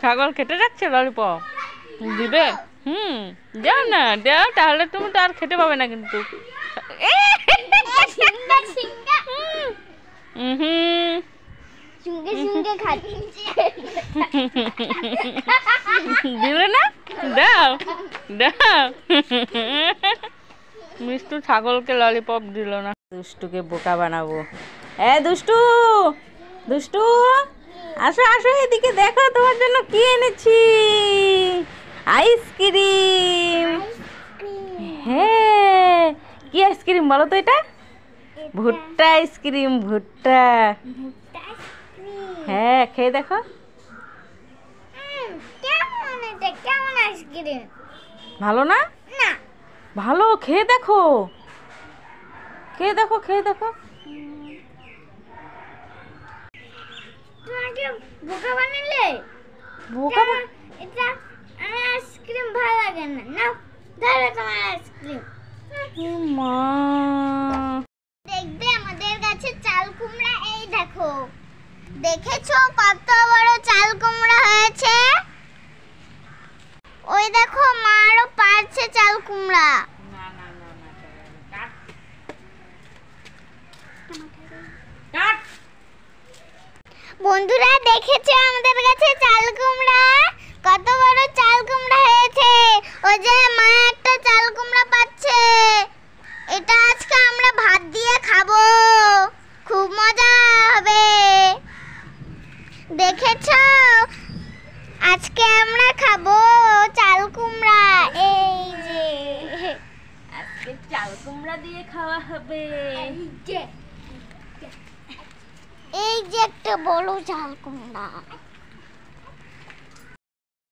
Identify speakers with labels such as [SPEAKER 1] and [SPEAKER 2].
[SPEAKER 1] ছাগল খেতে যাচ্ছে ললিপপ দিবে? যাও না, দাও, তাহলে তুমি তো আর খেতে পাবে না কিন্তু। দিলে না? দাও দাও। মিষ্টু ছাগলকে ললিপপ দিল না। দুষ্টুকে বোকা বানাবো। দুষ্টু, দুষ্টু আসো আসো, এদিকে দেখো তোমার জন্য কি এনেছি। আইসক্রিম। হ্যাঁ, কি আইসক্রিম বলো তো এটা? ভুট্টা আইসক্রিম, ভুট্টা। হ্যাঁ, খেয়ে দেখো।
[SPEAKER 2] কেমন আইসক্রিম?
[SPEAKER 1] ভালো না?
[SPEAKER 2] না।
[SPEAKER 1] ভালো, খেয়ে দেখো, খেয়ে দেখো, খেয়ে দেখো।
[SPEAKER 2] তোমাকে বোকা বানালে?
[SPEAKER 1] বোকা?
[SPEAKER 2] এটা আইসক্রিম ভালো লাগে না। নাও, ধরো তোমার আইসক্রিম।
[SPEAKER 1] মা,
[SPEAKER 2] দেখবে আমাদের গাছে চাল কুমড়া, এই দেখো। দেখেছো কত বড় চাল কুমড়া হয়েছে? ওই দেখো, মা আরো পারছে চাল কুমড়া। বন্ধুরা, দেখেছো আমাদের কাছে চাল কুমড়া? কত বড় চাল কুমড়া হয়েছে। ওই যে মা একটা চাল কুমড়া পাচ্ছে। এটা আজকে আমরা ভাত দিয়ে খাবো, খুব মজা হবে। দেখেছো, আজকে আমরা খাবো চাল কুমড়া। এই যে
[SPEAKER 1] আজকে চাল কুমড়া দিয়ে খাওয়া হবে।
[SPEAKER 2] এই যে একটা বড় চাল কুমড়া।